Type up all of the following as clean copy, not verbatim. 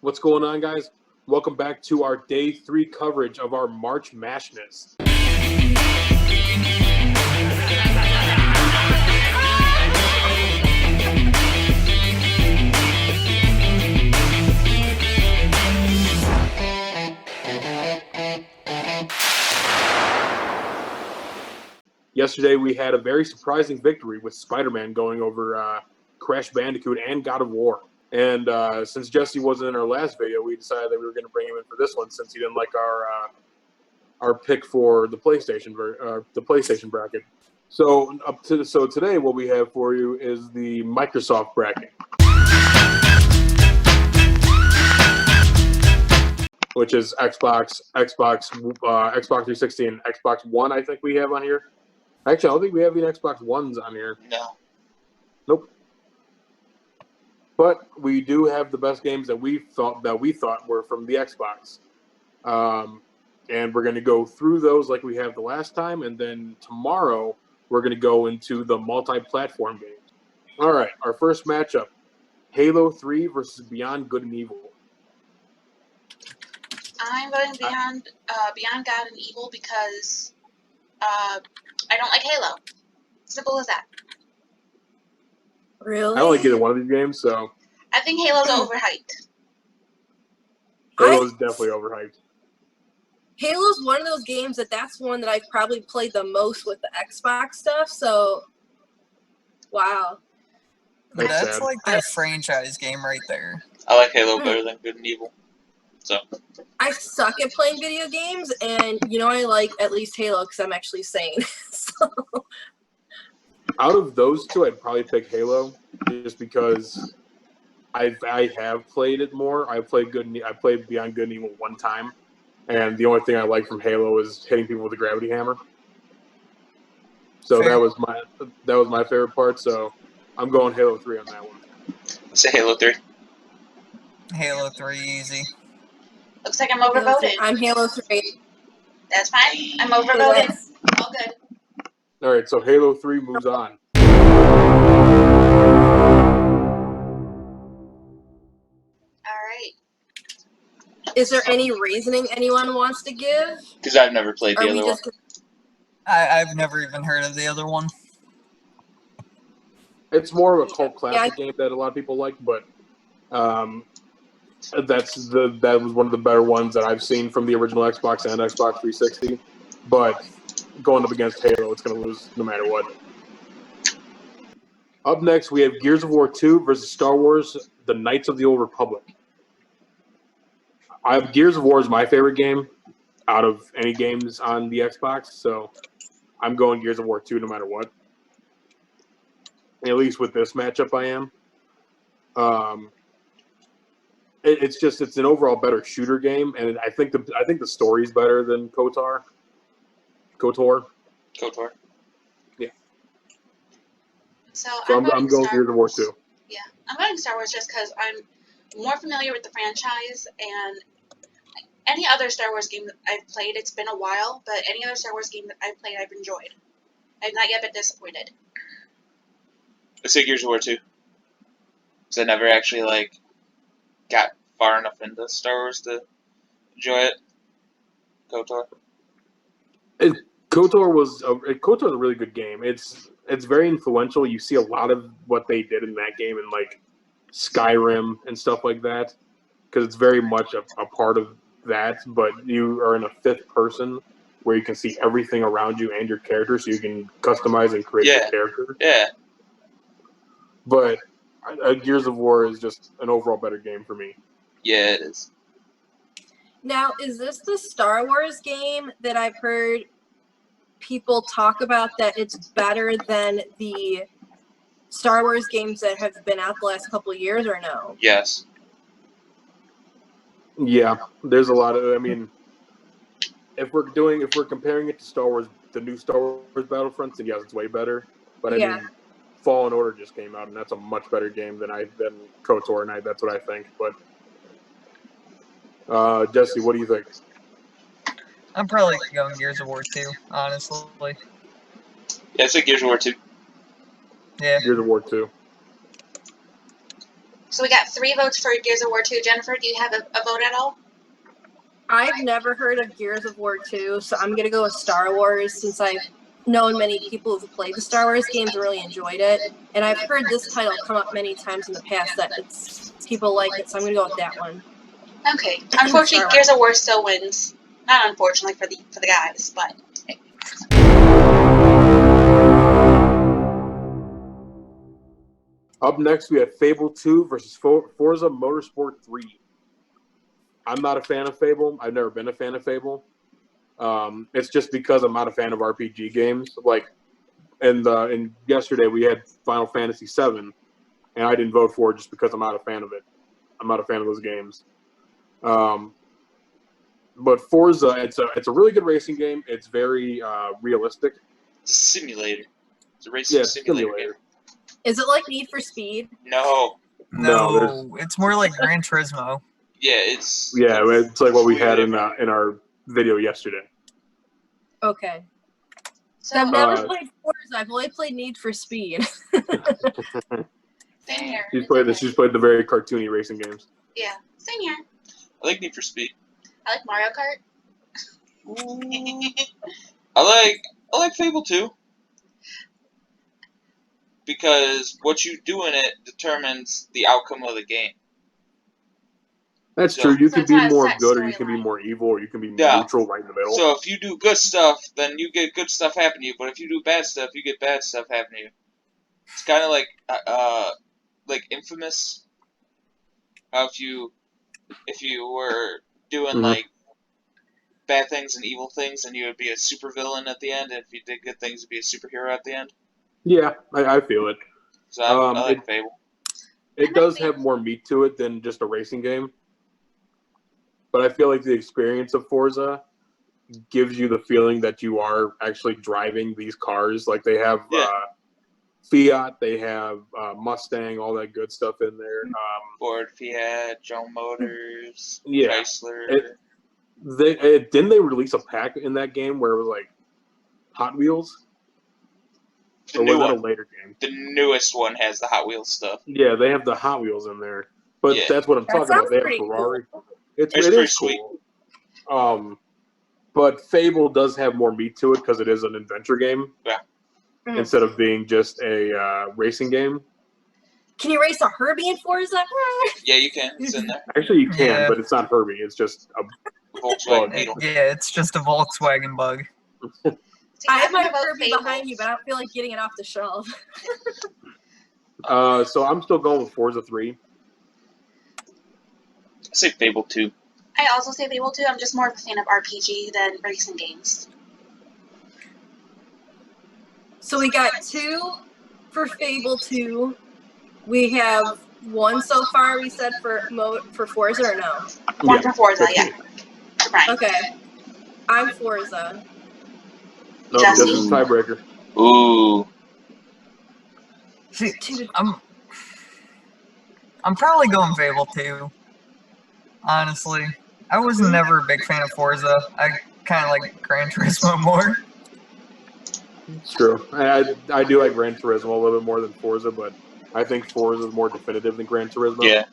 What's going on, guys? Welcome back to our Day 3 coverage of our March Mashness. Yesterday, we had a very surprising victory with Spider-Man going over Crash Bandicoot and God of War. And since Jesse wasn't in our last video, we decided that we were going to bring him in for this one since he didn't like our pick for the PlayStation bracket. So today, what we have for you is the Microsoft bracket, which is Xbox 360, and Xbox One. I think we have on here. Actually, I don't think we have any Xbox Ones on here. No. Nope. But we do have the best games that we thought were from the Xbox, and we're going to go through those like we have the last time, and then tomorrow we're going to go into the multi-platform games. All right, our first matchup: Halo 3 versus Beyond Good and Evil. I'm voting Beyond God and Evil because I don't like Halo. Simple as that. Really? I don't like either one of these games, so I think Halo's overhyped. Halo is definitely overhyped. Halo's one of those games that's one that I've probably played the most with the Xbox stuff, so wow. That's like their franchise game right there. I like Halo better than Good and Evil. So I suck at playing video games, and I like at least Halo because I'm actually sane. So. Out of those two, I'd probably pick Halo, just because I have played it more. I played Beyond Good and Evil one time, and the only thing I like from Halo is hitting people with a gravity hammer. So Fair. that was my favorite part. So I'm going Halo 3 on that one. say Halo 3. Halo 3 easy. Looks like I'm overvoted. I'm Halo 3. That's fine. I'm overvoted. All good. All right, so Halo 3 moves on. All right. Is there any reasoning anyone wants to give? Because I've never played the Are we other one. just I've never even heard of the other one. It's more of a cult classic game that a lot of people like, but that was one of the better ones that I've seen from the original Xbox and Xbox 360. But going up against Halo, it's going to lose no matter what. Up next, we have Gears of War 2 versus Star Wars: The Knights of the Old Republic. Gears of War is my favorite game out of any games on the Xbox, so I'm going Gears of War 2 no matter what. At least with this matchup, I am. It's an overall better shooter game, and I think the story's better than KOTOR. KOTOR. So I'm voting going Star Gears of War Wars. 2. Yeah, I'm voting Star Wars just because I'm more familiar with the franchise, and any other Star Wars game that I've played, it's been a while, but any other Star Wars game that I've played, I've enjoyed. I've not yet been disappointed. I say Gears of War 2. Because I never actually got far enough into Star Wars to enjoy it. KOTOR. KOTOR's a really good game. It's very influential. You see a lot of what they did in that game in Skyrim and stuff like that, because it's very much a part of that. But you are in a fifth person where you can see everything around you and your character, so you can customize and create your character. Yeah. But Gears of War is just an overall better game for me. Yeah, it is. Now, is this the Star Wars game that I've heard people talk about that it's better than the Star Wars games that have been out the last couple of years, or no? Yes. Yeah, there's a lot of. I mean, if we're comparing it to Star Wars, the new Star Wars Battlefront, then yes, it's way better. But I mean, Fallen Order just came out, and that's a much better game than KOTOR, and that's what I think. But Jesse, what do you think? I'm probably going Gears of War 2, honestly. Yeah, I say Gears of War 2. Yeah. Gears of War 2. So we got 3 votes for Gears of War 2. Jennifer, do you have a vote at all? I've never heard of Gears of War 2, so I'm going to go with Star Wars since I've known many people who've played the Star Wars games and really enjoyed it. And I've heard this title come up many times in the past that people like it, so I'm going to go with that one. Okay. Unfortunately, Gears of War still wins. Not unfortunately for the guys, but. Up next, we have Fable 2 versus Forza Motorsport 3. I'm not a fan of Fable. I've never been a fan of Fable. It's just because I'm not a fan of RPG games. Like, and yesterday we had Final Fantasy VII, and I didn't vote for it just because I'm not a fan of it. I'm not a fan of those games. But Forza, it's a really good racing game. It's very realistic. It's a simulator. It's a racing simulator game. Is it like Need for Speed? No. No, it's more like Gran Turismo. Yeah, it's like what we had in our video yesterday. Okay. So I've never played Forza. I've only played Need for Speed. Same here. She's played the very cartoony racing games. Yeah, same here. I like Need for Speed. I like Mario Kart. I like Fable 2. Because what you do in it determines the outcome of the game. That's true. You So can it's be not a more set good, or you can be storyline. more evil, or you can be Yeah. neutral right in the middle. So if you do good stuff, then you get good stuff happen to you. But if you do bad stuff, you get bad stuff happen to you. It's kind of like Infamous. How if you were doing like bad things and evil things, then you would be a supervillain at the end. And if you did good things, you'd be a superhero at the end. Yeah, I feel it. So I like Fable. It does have more meat to it than just a racing game. But I feel like the experience of Forza gives you the feeling that you are actually driving these cars. Like they have Fiat, they have Mustang, all that good stuff in there. Ford, Fiat, General Motors, Yeah. Chrysler. Didn't they release a pack in that game where it was like Hot Wheels? The Or new was that one. a later game? The newest one has the Hot Wheels stuff. Yeah, they have the Hot Wheels in there. But Yeah. that's what I'm That talking about. sounds They have pretty Ferrari. cool. It pretty is sweet. cool. But Fable does have more meat to it because it is an adventure game. Yeah. Instead of being just a racing game. Can you race a Herbie in Forza? Yeah, you can. It's in there. Actually, you can, Yeah. but it's not Herbie. It's just a Volkswagen Beetle. Yeah, it's just a Volkswagen bug. See, I have my I'm gonna vote Herbie Fable. behind you, but I don't feel like getting it off the shelf. So I'm still going with Forza 3. I say Fable 2. I also say Fable 2. I'm just more of a fan of RPG than racing games. So we got 2 for Fable 2. We have 1 so far, we said, for Forza, or no? One for Forza, yeah. Right. Okay. I'm Forza. No, Jesse? this is a tiebreaker. Ooh. See, I'm probably going Fable 2. Honestly, I was never a big fan of Forza. I kind of like Gran Turismo more. It's true. I do like Gran Turismo a little bit more than Forza, but I think Forza is more definitive than Gran Turismo. Yeah.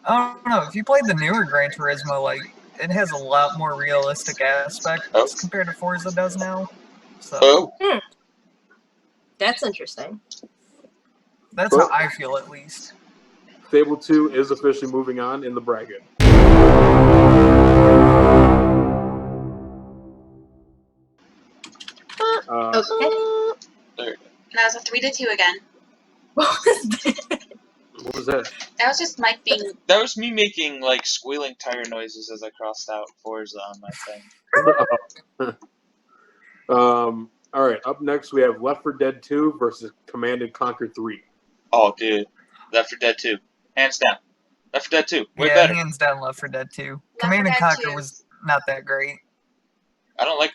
I don't know. If you played the newer Gran Turismo, like, it has a lot more realistic aspects compared to Forza does now. So That's interesting. that's how I feel, at least. Fable 2 is officially moving on in the bracket. Okay. Now it's a 3-2 again. What was that? What was that? That was just Mike being. That was me making, like, squealing tire noises as I crossed out Forza on my thing. All right, up next we have Left 4 Dead 2 versus Command & Conquer 3. Oh, dude. Left 4 Dead 2. Hands down. Left 4 Dead 2. Way Yeah, better. hands down Left 4 Dead 2. Left 4 Command Dead & Conquer 2. was not that great. I don't like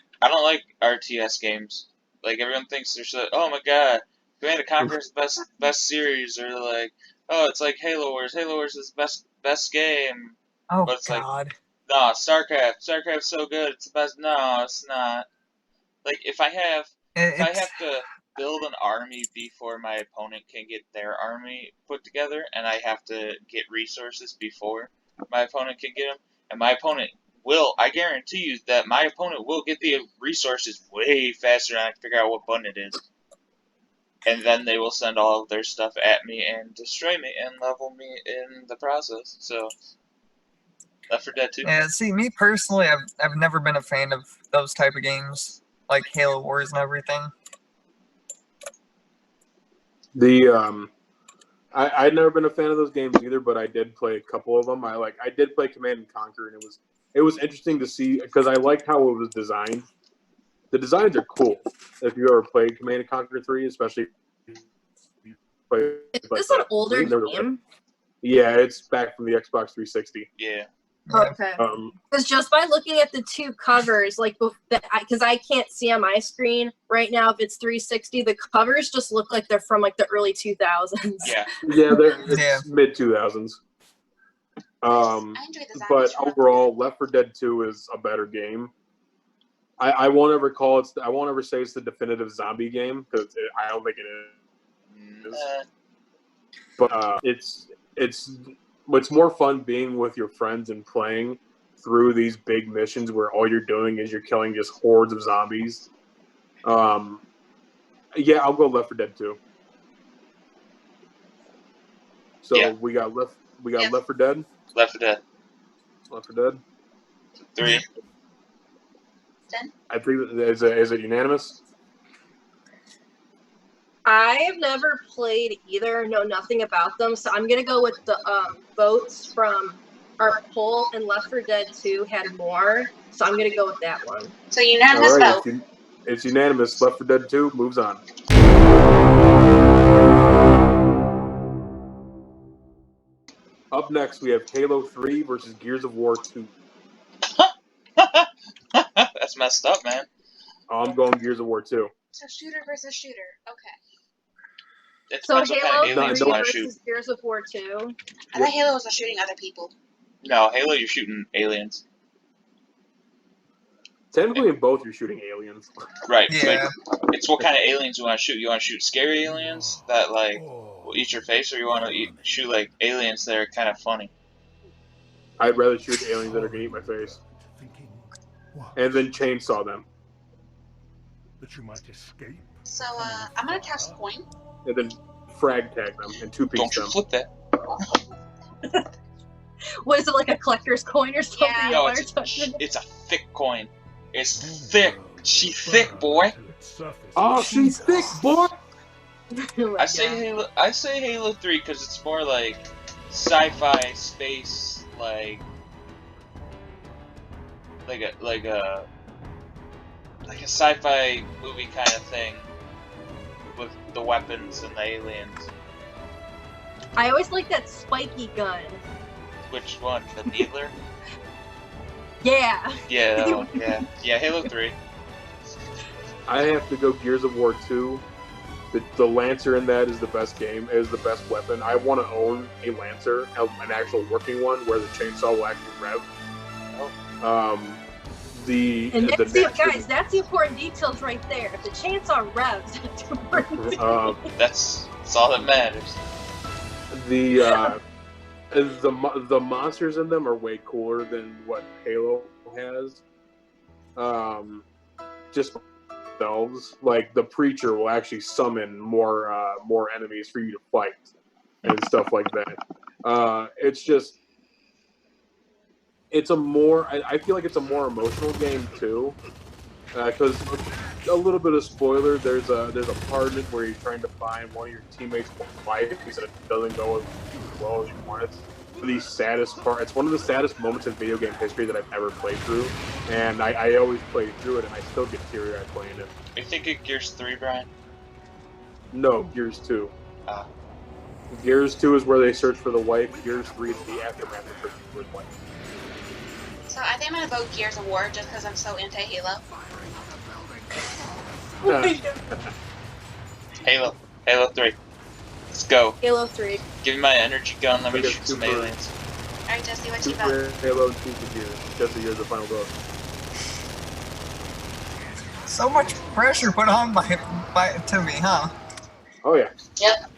RTS games. Like, everyone thinks they're so, oh my god, Command & Conquer is the best series, or like, oh, it's like Halo Wars. Halo Wars is the best game. Oh, But it's God. Nah, StarCraft. StarCraft's so good. It's the best. No, it's not. Like, if I have to build an army before my opponent can get their army put together, and I have to get resources before my opponent can get them. And my opponent will, I guarantee you that my opponent will get the resources way faster than I can figure out what button it is. And then they will send all of their stuff at me and destroy me and level me in the process. So, Left 4 Dead 2. Yeah, see, me personally, I've never been a fan of those type of games, like Halo Wars and everything. I'd never been a fan of those games either, but I did play a couple of them. I did play Command and Conquer, and it was interesting to see because I liked how it was designed. The designs are cool. If you ever played Command and Conquer 3, especially if you play, Is this an older they're- game? Yeah, it's back from the Xbox 360. Yeah. Yeah. Okay. Because just by looking at the two covers, like, because I can't see on my screen right now if it's 360, the covers just look like they're from like the early 2000s. Yeah. Yeah, it's Yeah. mid 2000s. I enjoy the zombies But from Left 4 overall, Dead. Left 4 Dead 2 is a better game. I won't ever call it. I won't ever say it's the definitive zombie game because I don't think it is. But it's more fun being with your friends and playing through these big missions where all you're doing is you're killing just hordes of zombies. Yeah, I'll go Left 4 Dead 2. So Yeah. we got Left Yeah. 4 Dead. Left 4 Dead. Left 4 Dead. 3. I think is it unanimous? I have never played either, know nothing about them, so I'm gonna go with the votes from our poll, and Left 4 Dead 2 had more, so I'm gonna go with that one. So unanimous All right, vote. it's unanimous. Left 4 Dead 2 moves on. Up next, we have Halo 3 versus Gears of War 2. That's messed up, man. I'm going Gears of War 2. So shooter versus shooter. Okay. It So depends what kind Halo of aliens 3 you want to shoot. versus Gears of War 2. I thought Halo was shooting other people. No, Halo, you're shooting aliens. Technically, in both, you're shooting aliens. Right. Yeah. But it's what kind of aliens you want to shoot. You want to shoot scary aliens that, like, will eat your face, or you want to shoot, like, aliens that are kind of funny? I'd rather shoot aliens that are going to eat my face. And then chainsaw them. That you might escape. So I'm gonna toss a coin. And then frag tag them and two-piece Don't you them. flip that. What is it, like a collector's coin or something? Yeah. You No, want it's to touch it? it's a thick coin. It's thick. She thick, boy. Oh, she's thick, boy! Oh my I say God. Halo 3 because it's more like sci-fi space, like a sci-fi movie kind of thing with the weapons and the aliens. I always like that spiky gun. Which one? The Needler? Yeah. Yeah, that one. Yeah, Halo 3. I have to go Gears of War 2. The Lancer in that is the best game, is the best weapon. I want to own a Lancer, an actual working one, where the chainsaw will actually rev. And that's that's the important details right there. If the chainsaw revs, that's important. That's all that matters. The monsters in them are way cooler than what Halo has. Just themselves, like the Preacher will actually summon more enemies for you to fight and stuff like that. I feel like it's a more emotional game too, because a little bit of spoiler. There's a part in it where you're trying to find one of your teammates' wife, and it doesn't go as well as you want it. It's one of the saddest moments in video game history that I've ever played through, and I always play through it, and I still get teary-eyed playing it. You think of Gears 3, Brian? No, Gears 2. Ah. Gears 2 is where they search for the wife. Gears 3 is the aftermath of searching for his wife. So I think I'm gonna vote Gears of War just because I'm so anti-Halo. Halo 3. Let's go. Halo 3. Give me my energy gun, let me Okay, shoot some super. aliens. Alright, Jesse, what 2 you vote? for Halo, 2 for Gears. Jesse, you're the final vote. So much pressure put on to me, huh? Oh yeah. Yep.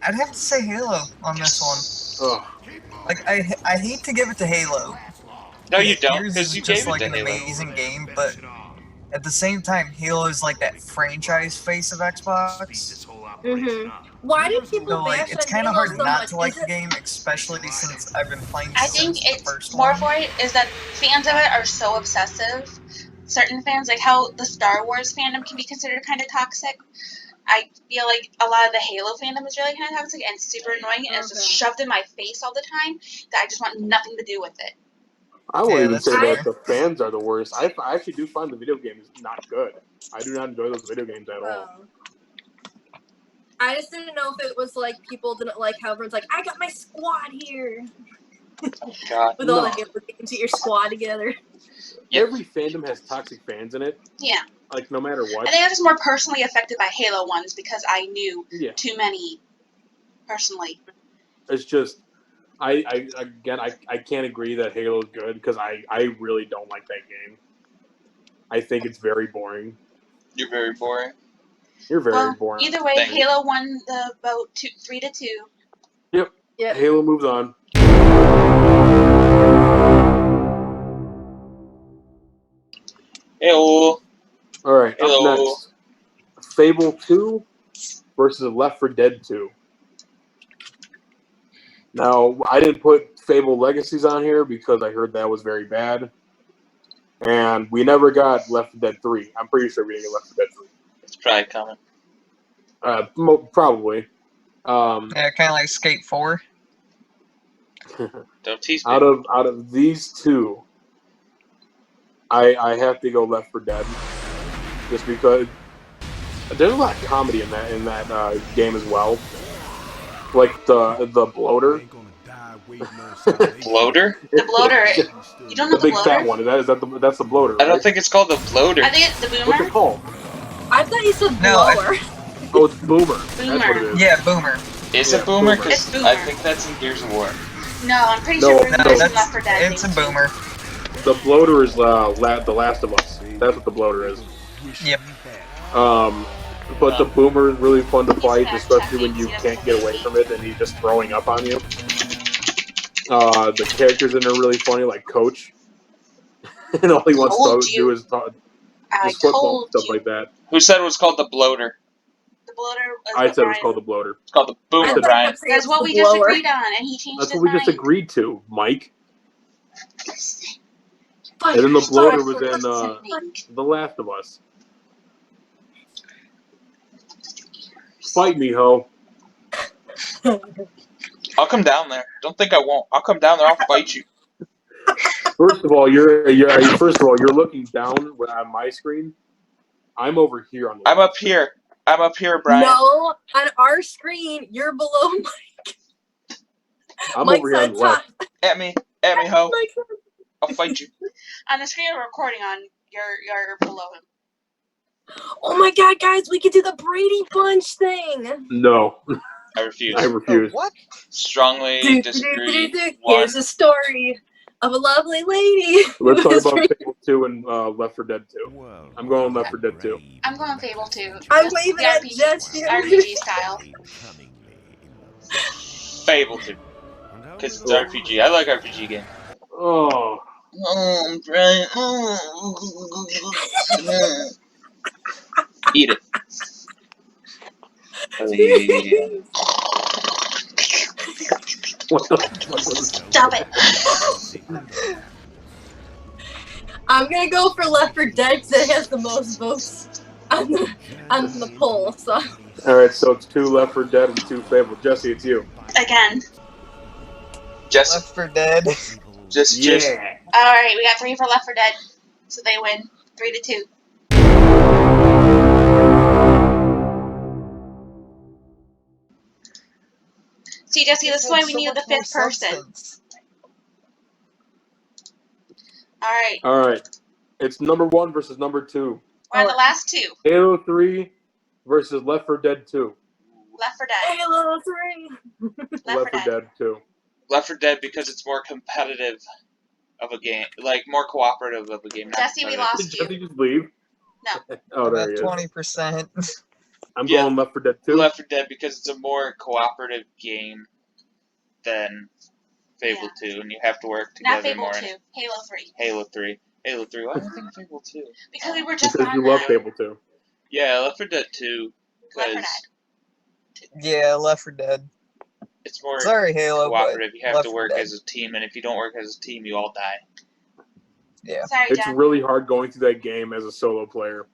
I'd have to say Halo on this one. Oh, Like, I hate to give it to Halo. No, you don't, Gears because is you just gave it like to an Halo. amazing game, but at the same time, Halo is like that franchise face of Xbox. Why do people So like, bash it's on kind of Halo hard so not much? to like Is the it game, especially since I've been playing I think since the it's first more one. for it is that fans of it are so obsessive. Certain fans, like how the Star Wars fandom can be considered kind of toxic. I feel like a lot of the Halo fandom is really kind of toxic and super annoying, and it's just Okay. shoved in my face all the time that I just want nothing to do with it. I won't Yeah, even that's say fair. that the fans are the worst. I actually do find the video games not good. I do not enjoy those video games at all. I just didn't know if it was like people didn't like how everyone's like, I got my squad here. God. With all the No. Halo games, get your squad together. Yeah. Every fandom has toxic fans in it. Yeah. Like no matter what. I think I was more personally affected by Halo ones because I knew Yeah. too many personally. It's just I can't agree that Halo is good because I really don't like that game. I think it's very boring. You're very boring. You're very Well, boring. either way, Thank you. Halo won the vote 3-2. Yep. Yep. Halo moves on. Hello. All right. Hello. Up next, Fable 2 versus Left 4 Dead 2. Now, I didn't put Fable Legacies on here because I heard that was very bad. And we never got Left 4 Dead 3. I'm pretty sure we didn't get Left 4 Dead 3. It's probably coming. Probably. Yeah, kind of like Skate 4. Don't tease me. out of these two, I have to go Left 4 Dead, just because there's a lot of comedy in that game as well. Like the bloater. Bloater? The bloater. You don't know The the big bloater? fat one. That's the bloater, I right? don't think it's called the bloater. I think it's the What's boomer. it called? I thought you said No, blower. Oh, it's Boomer. That's what it is. Yeah, Boomer. Is Yeah, it Boomer? Boomer. It's Because Boomer. I think that's in Gears of War. No, I'm pretty No, sure No, Boomer's in that's Left 4 Dead. it's a Boomer. The bloater is The Last of Us. That's what the bloater is. Yep. But the Boomer is really fun to fight, especially when you can't get away from it and he's just throwing up on you. The characters in are really funny, like Coach, and all he wants Told to you. do is I just football told and stuff you. like that. Who said it was called the bloater? The bloater is I what said it was Brian. called the bloater. It's called the I Boomer, thought you Brian. kept saying That's it's what the we just blower. agreed on, and he changed That's his what we mind. just agreed to, Mike. But And then the bloater was Sorry in for listening. The Last of Us. Fight me, ho. I'll come down there. Don't think I won't. I'll come down there. I'll fight you. First of all, you're looking down on my screen. I'm over here on the. I'm up here. I'm up here, Brian. No, on our screen, you're below Mike. I'm Mike's over here on on the left. top. At me, ho. Mike's on- I'll fight you. On the screen we're recording on, you're below him. Oh my god, guys, we could do the Brady Bunch thing. No, I refuse. I refuse. What? Strongly disagree. Here's a story of a lovely lady. Let's who talk is about very- Fable 2 and Left 4 Dead 2. I'm going Left 4 Dead 2. I'm going Fable 2. I'm Just waving the at RPG, Jesse. RPG style. Fable 2. Because it's RPG. I like RPG games. Oh, Oh, Brian. Eat it. what the fuck was Stop it. I'm gonna go for Left 4 Dead because it has the most votes on the poll. So All right, so it's 2 Left 4 Dead and 2 Fable. Jesse, it's you. Again. Jesse. Left 4 Dead. Just. Alright, we got 3 for Left 4 Dead. So they win 3-2. See, Jesse, this is why we So need the much more 5th person. substance. Alright, All right, it's number 1 versus number 2. we're on the last 2. Halo 3 versus Left 4 Dead 2. Left 4 Dead. Halo 3. Left 4 Dead. 2. Left 4 Dead because it's more competitive of a game, like more cooperative of a game. Not Jesse, we competitive. lost Did you. Jesse just leave? No. Oh, I'm there at he is. 20%. I'm Yeah. going Left 4 Dead 2. Left 4 Dead because it's a more cooperative game than Fable 2, and you have to work together Not Fable more. 2. Halo 3. Halo 3. Halo 3. Why do I think Fable 2? Because we were just Because on you love that. Fable 2. Yeah, Left 4 Dead 2. Left 4 Because Yeah, Left 4 Dead. it's more Sorry, Halo, but cooperative. You have Left to 4 work Dead. as a team, and if you don't work as a team, you all die. Yeah. Sorry, It's John. really hard going through that game as a solo player.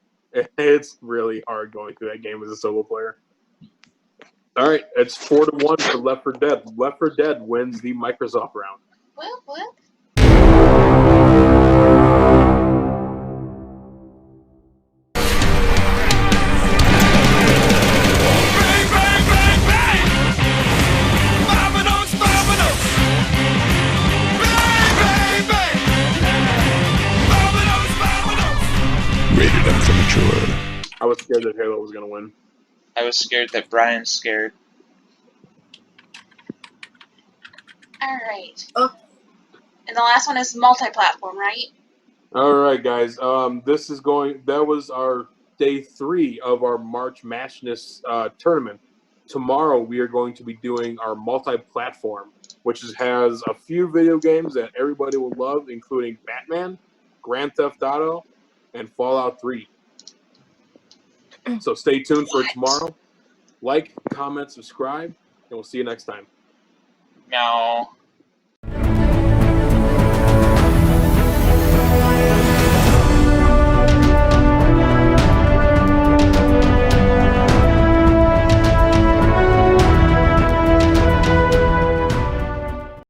It's really hard going through that game as a solo player. All right, it's 4-1 for Left 4 Dead. Left 4 Dead wins the Microsoft round. Whoop, whoop. Rated M for mature. I was scared that Halo was going to win. I was scared that Brian's scared. Alright. Oh. And the last one is multi-platform, right? All right, guys. That was our day 3 of our March Mashness tournament. Tomorrow we are going to be doing our multi-platform, which has a few video games that everybody will love, including Batman, Grand Theft Auto, and Fallout 3. So stay tuned for tomorrow. Like, comment, subscribe, and we'll see you next time. Meow.